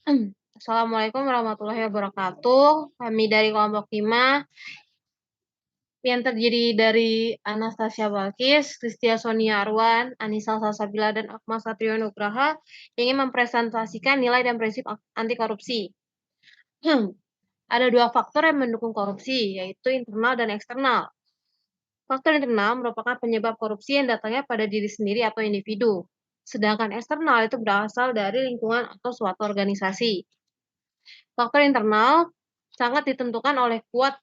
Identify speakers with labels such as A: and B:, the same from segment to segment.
A: Assalamualaikum warahmatullahi wabarakatuh. Kami dari kelompok 5 yang terdiri dari Anastasia Balkis, Kristia Sonia Arwan, Anissa Salsabila, dan Akmal Satrio Nugraha ingin mempresentasikan nilai dan prinsip anti korupsi. Ada dua faktor yang mendukung korupsi, yaitu internal dan eksternal. Faktor internal merupakan penyebab korupsi yang datangnya pada diri sendiri atau individu. Sedangkan eksternal itu berasal dari lingkungan atau suatu organisasi. Faktor internal sangat ditentukan oleh kuat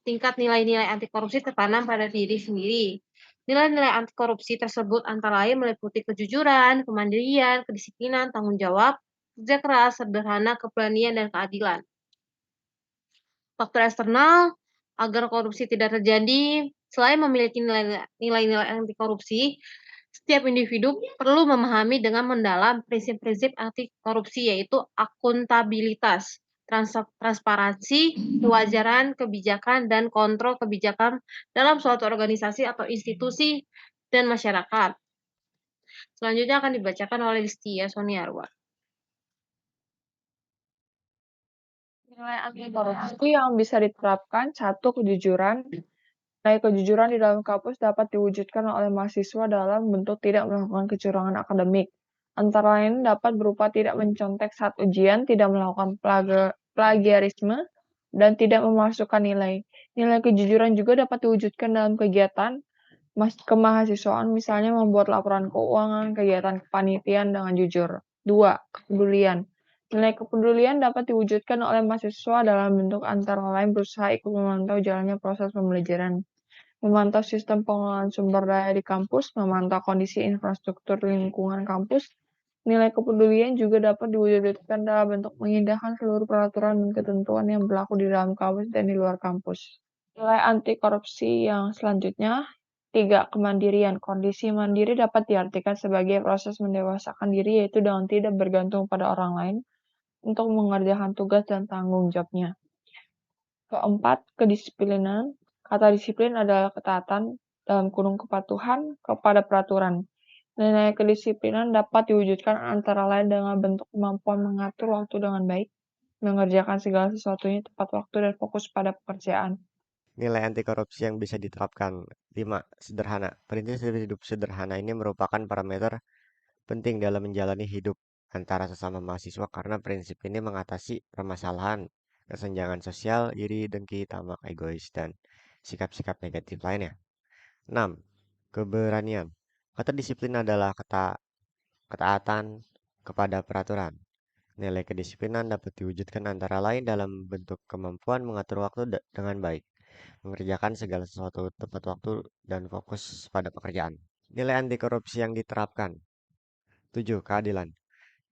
A: tingkat nilai-nilai anti korupsi tertanam pada diri sendiri. Nilai-nilai anti korupsi tersebut antara lain meliputi kejujuran, kemandirian, kedisiplinan, tanggung jawab, kerja keras, sederhana, keberanian, dan keadilan. Faktor eksternal agar korupsi tidak terjadi, selain memiliki nilai-nilai anti korupsi, setiap individu perlu memahami dengan mendalam prinsip-prinsip anti korupsi, yaitu akuntabilitas, transparansi, kewajaran kebijakan, dan kontrol kebijakan dalam suatu organisasi atau institusi dan masyarakat. Selanjutnya akan dibacakan oleh Listia Soniarwa.
B: Nilai anti korupsi yang bisa diterapkan, satu, kejujuran. Nilai kejujuran di dalam kampus dapat diwujudkan oleh mahasiswa dalam bentuk tidak melakukan kecurangan akademik. Antara lain dapat berupa tidak mencontek saat ujian, tidak melakukan plagiarisme, dan tidak memasukkan nilai. Nilai kejujuran juga dapat diwujudkan dalam kegiatan kemahasiswaan, misalnya membuat laporan keuangan, kegiatan kepanitiaan dengan jujur. 2. Kepedulian. Nilai kepedulian dapat diwujudkan oleh mahasiswa dalam bentuk antara lain berusaha ikut memantau jalannya proses pembelajaran, memantau sistem pengelolaan sumber daya di kampus, memantau kondisi infrastruktur lingkungan kampus. Nilai kepedulian juga dapat diwujudkan dalam bentuk mengindahkan seluruh peraturan dan ketentuan yang berlaku di dalam kampus dan di luar kampus. Nilai anti korupsi yang selanjutnya, 3. Kemandirian. Kondisi mandiri dapat diartikan sebagai proses mendewasakan diri, yaitu dengan tidak bergantung pada orang lain untuk mengerjakan tugas dan tanggung jawabnya. Keempat, kedisiplinan. Kata disiplin adalah ketaatan dalam kurung kepatuhan kepada peraturan. Nilai kedisiplinan dapat diwujudkan antara lain dengan bentuk kemampuan mengatur waktu dengan baik, mengerjakan segala sesuatunya tepat waktu, dan fokus pada pekerjaan.
C: Nilai anti korupsi yang bisa diterapkan. 5. Sederhana. Prinsip hidup sederhana ini merupakan parameter penting dalam menjalani hidup antara sesama mahasiswa karena prinsip ini mengatasi permasalahan, kesenjangan sosial, iri, dengki, tamak, egois, dan sikap-sikap negatif lainnya. 6. Keberanian. Kata disiplin adalah ketaatan kepada peraturan. Nilai kedisiplinan dapat diwujudkan antara lain dalam bentuk kemampuan mengatur waktu dengan baik, mengerjakan segala sesuatu tepat waktu, dan fokus pada pekerjaan. Nilai anti korupsi yang diterapkan. 7. Keadilan.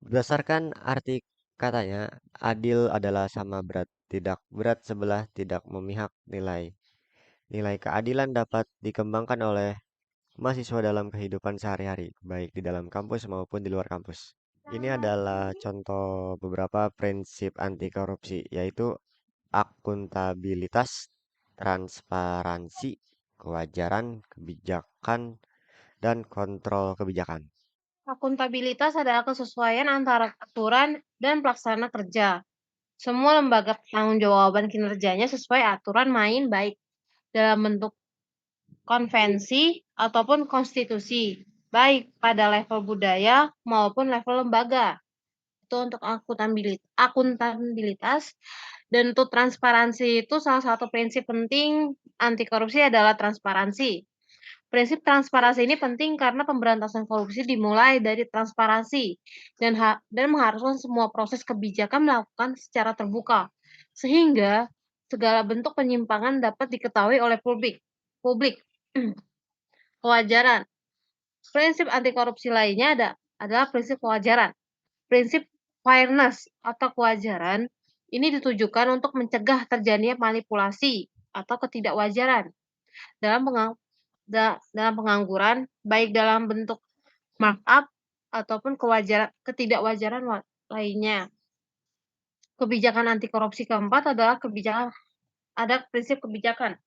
C: Berdasarkan arti katanya, adil adalah sama berat, tidak berat sebelah, tidak memihak. Nilai keadilan dapat dikembangkan oleh mahasiswa dalam kehidupan sehari-hari, baik di dalam kampus maupun di luar kampus. Ini adalah contoh beberapa prinsip anti korupsi, yaitu akuntabilitas, transparansi, kewajaran, kebijakan, dan kontrol kebijakan.
A: Akuntabilitas adalah kesesuaian antara aturan dan pelaksana kerja. Semua lembaga pertanggungjawaban kinerjanya sesuai aturan main baik dalam bentuk konvensi ataupun konstitusi, baik pada level budaya maupun level lembaga. Itu untuk akuntabilitas. Dan untuk transparansi itu salah satu prinsip penting anti korupsi adalah transparansi. Prinsip transparansi ini penting karena pemberantasan korupsi dimulai dari transparansi dan mengharuskan semua proses kebijakan melakukan secara terbuka, sehingga segala bentuk penyimpangan dapat diketahui oleh publik. Kewajaran. Prinsip anti korupsi lainnya adalah prinsip kewajaran. Prinsip fairness atau kewajaran ini ditujukan untuk mencegah terjadinya manipulasi atau ketidakwajaran dalam dalam pengangguran, baik dalam bentuk markup ataupun ketidakwajaran lainnya. Kebijakan anti korupsi keempat adalah prinsip kebijakan.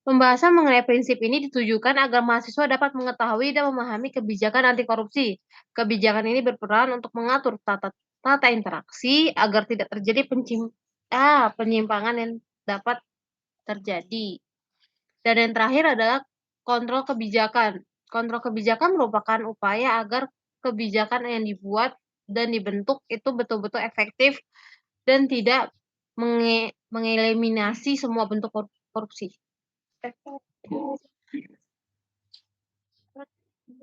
A: Pembahasan mengenai prinsip ini ditujukan agar mahasiswa dapat mengetahui dan memahami kebijakan anti korupsi. Kebijakan ini berperan untuk mengatur tata tata interaksi agar tidak terjadi penyimpangan yang dapat terjadi. Dan yang terakhir adalah kontrol kebijakan. Kontrol kebijakan merupakan upaya agar kebijakan yang dibuat dan dibentuk itu betul-betul efektif dan tidak mengeliminasi semua bentuk korupsi.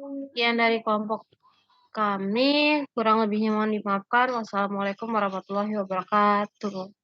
A: Sekian dari kelompok kami, kurang lebihnya mohon dimaafkan. Wassalamualaikum warahmatullahi wabarakatuh.